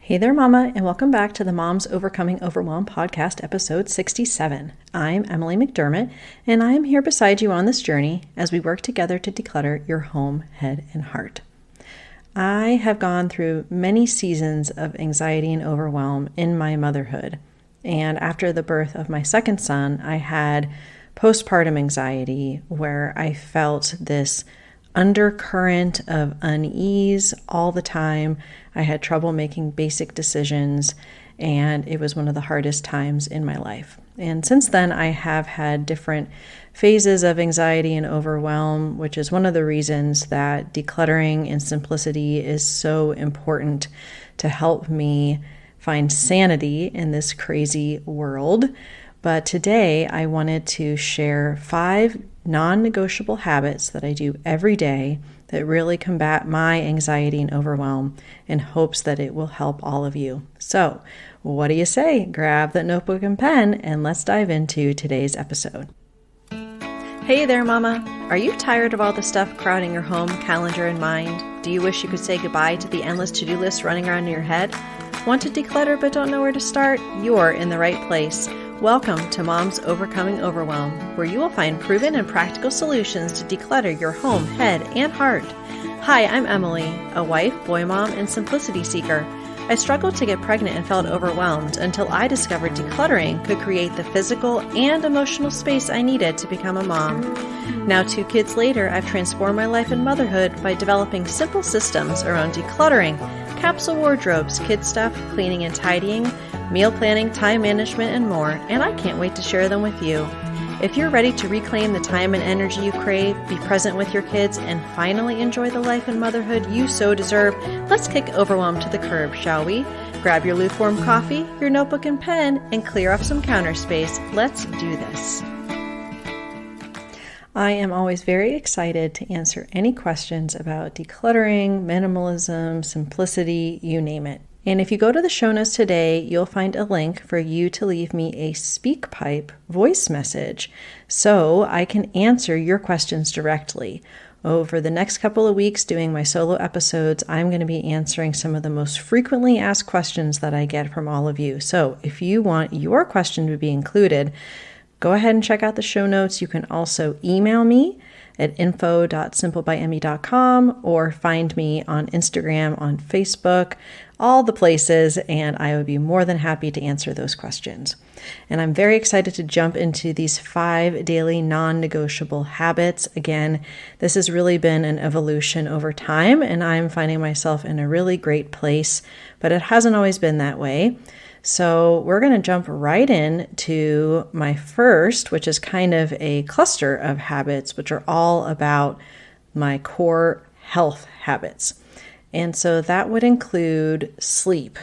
Hey there, Mama, and welcome back to the Moms Overcoming Overwhelm podcast, episode 67. I'm Emily McDermott, and I am here beside you on this journey as we work together to declutter your home, head, and heart. I have gone through many seasons of anxiety and overwhelm in my motherhood, and after the birth of my second son, I had postpartum anxiety where I felt this undercurrent of unease all the time. I had trouble making basic decisions, and it was one of the hardest times in my life. And since then, I have had different phases of anxiety and overwhelm, which is one of the reasons that decluttering and simplicity is so important to help me find sanity in this crazy world. But today, I wanted to share 5 non-negotiable habits that I do every day that really combat my anxiety and overwhelm in hopes that it will help all of you. So, what do you say? Grab that notebook and pen and let's dive into today's episode. Hey there, Mama. Are you tired of all the stuff crowding your home, calendar, and mind? Do you wish you could say goodbye to the endless to-do list running around in your head? Want to declutter but don't know where to start? You're in the right place. Welcome to Moms Overcoming Overwhelm, where you will find proven and practical solutions to declutter your home, head, and heart. Hi, I'm Emily, a wife, boy mom, and simplicity seeker. I struggled to get pregnant and felt overwhelmed until I discovered decluttering could create the physical and emotional space I needed to become a mom. Now, 2 kids later, I've transformed my life and motherhood by developing simple systems around decluttering, capsule wardrobes, kid stuff, cleaning and tidying, meal planning, time management, and more, and I can't wait to share them with you. If you're ready to reclaim the time and energy you crave, be present with your kids, and finally enjoy the life and motherhood you so deserve, let's kick overwhelm to the curb, shall we? Grab your lukewarm coffee, your notebook and pen, and clear off some counter space. Let's do this. I am always very excited to answer any questions about decluttering, minimalism, simplicity, you name it. And if you go to the show notes today, you'll find a link for you to leave me a SpeakPipe voice message so I can answer your questions directly. Over the next couple of weeks doing my solo episodes, I'm going to be answering some of the most frequently asked questions that I get from all of you. So if you want your question to be included, go ahead and check out the show notes. You can also email me at info.simplebyemmy.com or find me on Instagram, on Facebook, all the places, and I would be more than happy to answer those questions. And I'm very excited to jump into these 5 daily non-negotiable habits. Again, this has really been an evolution over time, and I'm finding myself in a really great place, but it hasn't always been that way. So we're going to jump right in to my first, which is kind of a cluster of habits, which are all about my core health habits. And so that would include sleep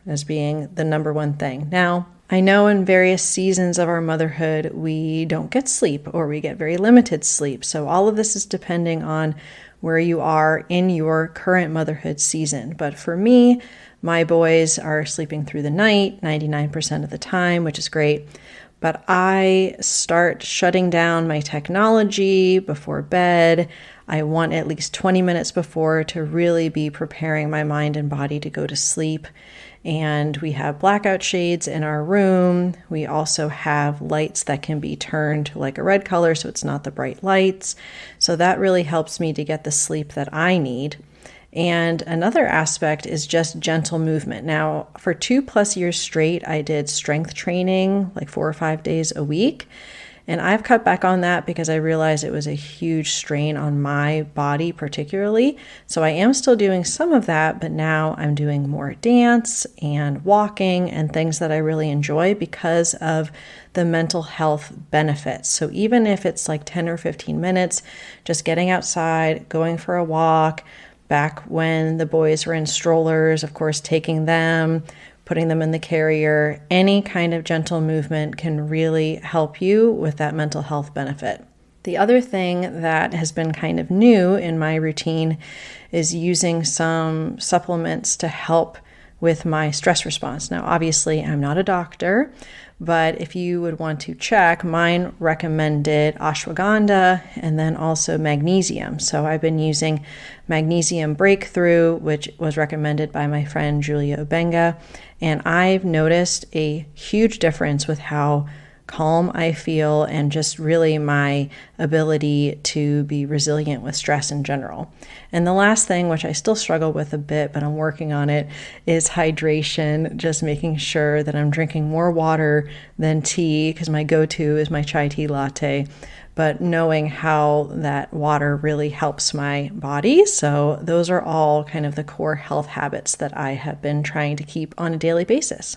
as being the number one thing. Now, I know in various seasons of our motherhood, we don't get sleep or we get very limited sleep. So all of this is depending on where you are in your current motherhood season. But for me, my boys are sleeping through the night 99% of the time, which is great. But I start shutting down my technology before bed. I want at least 20 minutes before to really be preparing my mind and body to go to sleep. And we have blackout shades in our room. We also have lights that can be turned to like a red color, so it's not the bright lights. So that really helps me to get the sleep that I need. And another aspect is just gentle movement. Now, for 2+ years straight, I did strength training like 4 or 5 days a week. And I've cut back on that because I realized it was a huge strain on my body particularly. So I am still doing some of that, but now I'm doing more dance and walking and things that I really enjoy because of the mental health benefits. So even if it's like 10 or 15 minutes, just getting outside, going for a walk, back when the boys were in strollers, of course, taking them, putting them in the carrier, any kind of gentle movement can really help you with that mental health benefit. The other thing that has been kind of new in my routine is using some supplements to help with my stress response. Now, obviously, I'm not a doctor, but if you would want to check, mine recommended ashwagandha and then also magnesium. So I've been using Magnesium Breakthrough, which was recommended by my friend Julia Obenga, and I've noticed a huge difference with how calm I feel and just really my ability to be resilient with stress in general. And the last thing, which I still struggle with a bit, but I'm working on it, is hydration, just making sure that I'm drinking more water than tea, because my go-to is my chai tea latte, but knowing how that water really helps my body. So those are all kind of the core health habits that I have been trying to keep on a daily basis.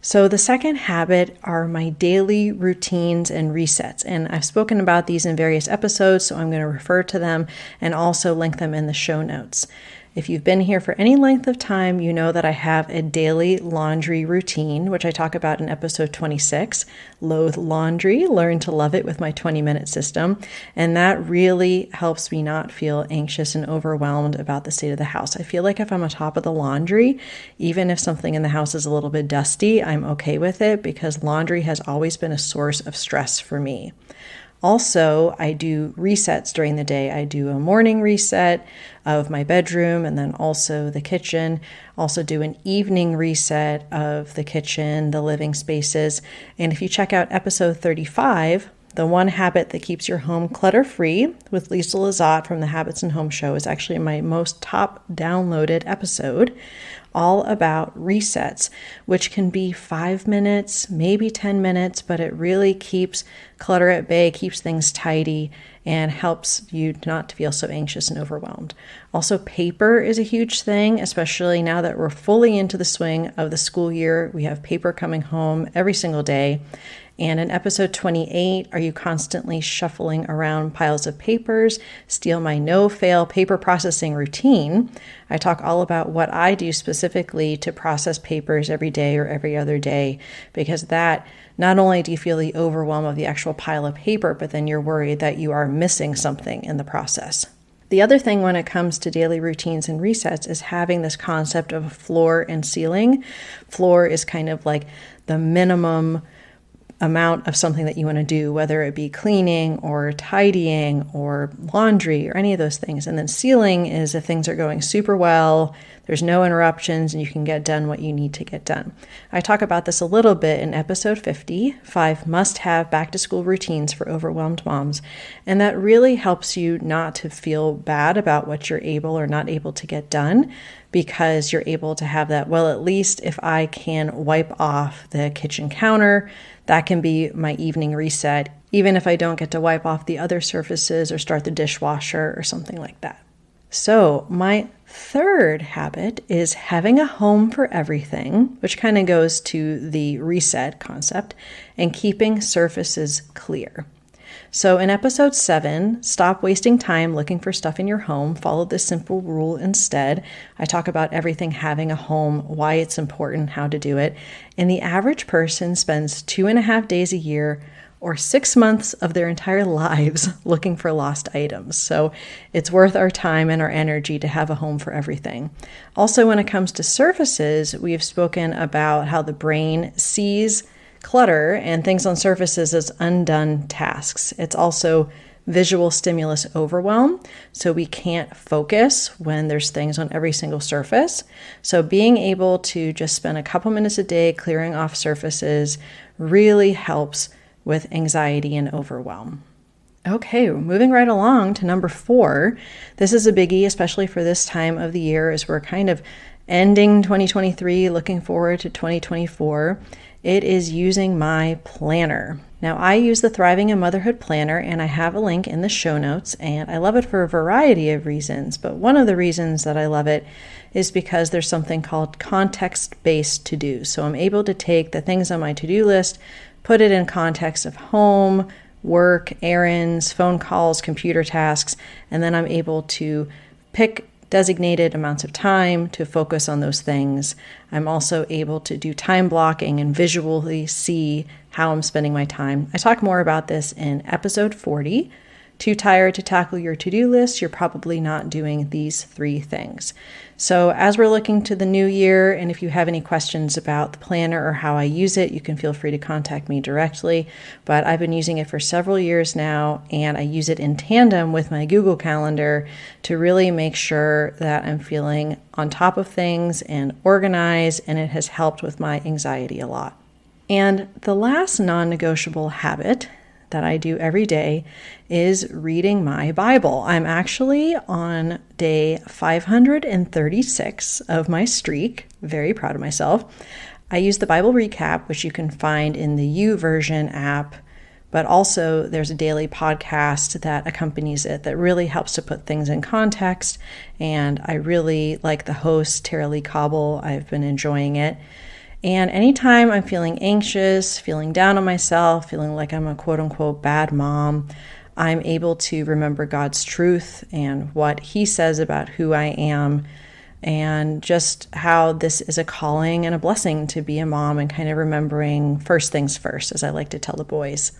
So the second habit are my daily routines and resets. And I've spoken about these in various episodes, so I'm going to refer to them and also link them in the show notes. If you've been here for any length of time, you know that I have a daily laundry routine, which I talk about in episode 26, Loathe Laundry, Learn to Love It with my 20-minute system. And that really helps me not feel anxious and overwhelmed about the state of the house. I feel like if I'm on top of the laundry, even if something in the house is a little bit dusty, I'm okay with it because laundry has always been a source of stress for me. Also, I do resets during the day. I do a morning reset of my bedroom and then also the kitchen. Also do an evening reset of the kitchen, the living spaces. And if you check out episode 35, the one habit that keeps your home clutter-free with Lisa Lazat from the Habits and Home Show is actually my most top downloaded episode, all about resets, which can be 5 minutes, maybe 10 minutes, but it really keeps clutter at bay, keeps things tidy, and helps you not to feel so anxious and overwhelmed. Also, paper is a huge thing, especially now that we're fully into the swing of the school year. We have paper coming home every single day. And in episode 28, Are You Constantly Shuffling Around Piles of Papers? Steal My No-Fail Paper Processing Routine. I talk all about what I do specifically to process papers every day or every other day, because that not only do you feel the overwhelm of the actual pile of paper, but then you're worried that you are missing something in the process. The other thing when it comes to daily routines and resets is having this concept of floor and ceiling. Floor is kind of like the minimum amount of something that you want to do, whether it be cleaning or tidying or laundry or any of those things. And then ceiling is if things are going super well, there's no interruptions, and you can get done what you need to get done. I talk about this a little bit in episode 50, 5 must-have back-to-school routines for overwhelmed moms. And that really helps you not to feel bad about what you're able or not able to get done, because you're able to have that, well, at least if I can wipe off the kitchen counter, that can be my evening reset, even if I don't get to wipe off the other surfaces or start the dishwasher or something like that. So my third habit is having a home for everything, which kind of goes to the reset concept, and keeping surfaces clear. So in episode 7, Stop Wasting Time Looking for Stuff in Your Home, follow this simple rule instead. I talk about everything having a home, why it's important, how to do it. And the average person spends 2.5 days a year or 6 months of their entire lives looking for lost items. So it's worth our time and our energy to have a home for everything. Also, when it comes to surfaces, we have spoken about how the brain sees clutter and things on surfaces as undone tasks. It's also visual stimulus overwhelm, so we can't focus when there's things on every single surface. So being able to just spend a couple minutes a day clearing off surfaces really helps with anxiety and overwhelm. Okay, moving right along to number 4. This is a biggie, especially for this time of the year as we're kind of ending 2023, looking forward to 2024. It is using my planner. Now, I use the Thriving in Motherhood Planner, and I have a link in the show notes, and I love it for a variety of reasons. But one of the reasons that I love it is because there's something called context-based to-do. So I'm able to take the things on my to-do list, put it in context of home, work, errands, phone calls, computer tasks, and then I'm able to pick designated amounts of time to focus on those things. I'm also able to do time blocking and visually see how I'm spending my time. I talk more about this in episode 40, too tired to tackle your to-do list, you're probably not doing these 3 things. So as we're looking to the new year, and if you have any questions about the planner or how I use it, you can feel free to contact me directly. But I've been using it for several years now, and I use it in tandem with my Google Calendar to really make sure that I'm feeling on top of things and organized, and it has helped with my anxiety a lot. And the last non-negotiable habit that I do every day is reading my Bible. I'm actually on day 536 of my streak. Very proud of myself. I use the Bible recap, which you can find in the YouVersion app, but also there's a daily podcast that accompanies it that really helps to put things in context. And I really like the host, Tara Lee Cobble. I've been enjoying it. And anytime I'm feeling anxious, feeling down on myself, feeling like I'm a quote unquote bad mom, I'm able to remember God's truth and what He says about who I am, and just how this is a calling and a blessing to be a mom, and kind of remembering first things first, as I like to tell the boys.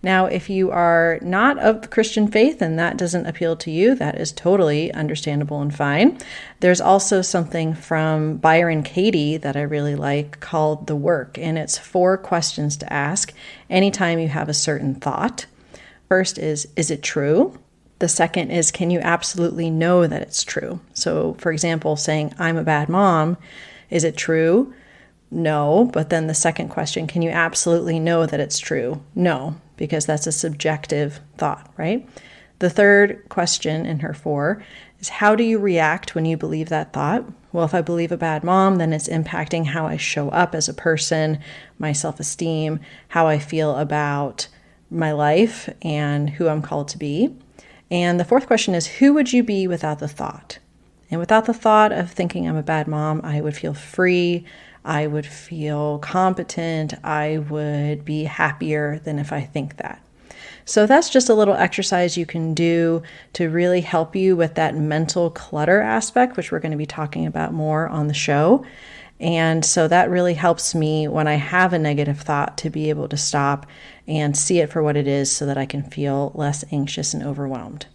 Now, if you are not of the Christian faith and that doesn't appeal to you, that is totally understandable and fine. There's also something from Byron Katie that I really like called The Work, and it's 4 questions to ask anytime you have a certain thought. First is it true? The second is, can you absolutely know that it's true? So, for example, saying, I'm a bad mom, is it true? No. But then the second question, can you absolutely know that it's true? No, because that's a subjective thought, right? The third question in her 4 is, how do you react when you believe that thought? Well, if I believe a bad mom, then it's impacting how I show up as a person, my self-esteem, how I feel about my life and who I'm called to be. And the 4th question is, who would you be without the thought? And without the thought of thinking I'm a bad mom, I would feel free, I would feel competent, I would be happier than if I think that. So that's just a little exercise you can do to really help you with that mental clutter aspect, which we're going to be talking about more on the show. And so that really helps me when I have a negative thought to be able to stop and see it for what it is so that I can feel less anxious and overwhelmed.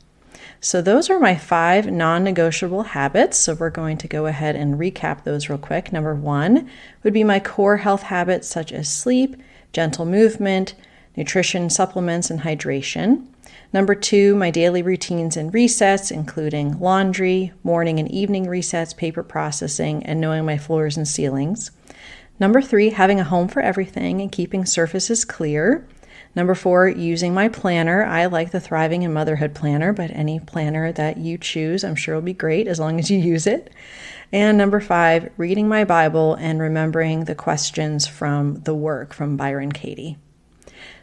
So those are my 5 non-negotiable habits. So we're going to go ahead and recap those real quick. Number 1 would be my core health habits such as sleep, gentle movement, nutrition, supplements, and hydration. Number 2, my daily routines and resets, including laundry, morning and evening resets, paper processing, and knowing my floors and ceilings. Number 3, having a home for everything and keeping surfaces clear. Number 4, using my planner. I like the Thriving in Motherhood planner, but any planner that you choose, I'm sure will be great as long as you use it. And number 5, reading my Bible and remembering the questions from The Work from Byron Katie.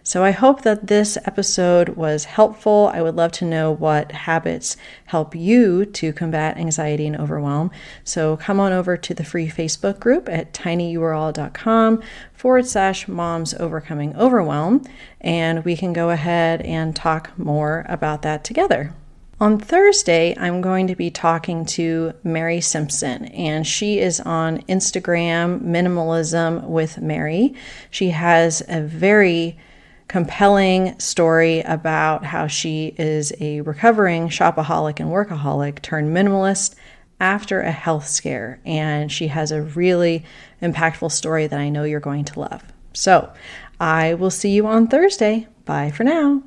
So I hope that this episode was helpful. I would love to know what habits help you to combat anxiety and overwhelm. So come on over to the free Facebook group at tinyurl.com/moms overcoming overwhelm, and we can go ahead and talk more about that together. On Thursday, I'm going to be talking to Mary Simpson, and she is on Instagram, Minimalism with Mary. She has a very compelling story about how she is a recovering shopaholic and workaholic turned minimalist after a health scare. And she has a really impactful story that I know you're going to love. So I will see you on Thursday. Bye for now.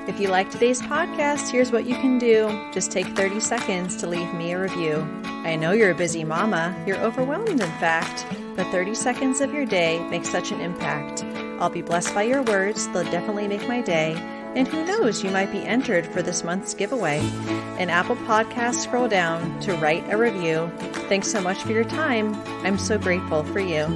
If you like today's podcast, here's what you can do. Just take 30 seconds to leave me a review. I know you're a busy mama. You're overwhelmed, in fact, but 30 seconds of your day makes such an impact. I'll be blessed by your words. They'll definitely make my day. And who knows, you might be entered for this month's giveaway. In Apple Podcasts, scroll down to write a review. Thanks so much for your time. I'm so grateful for you.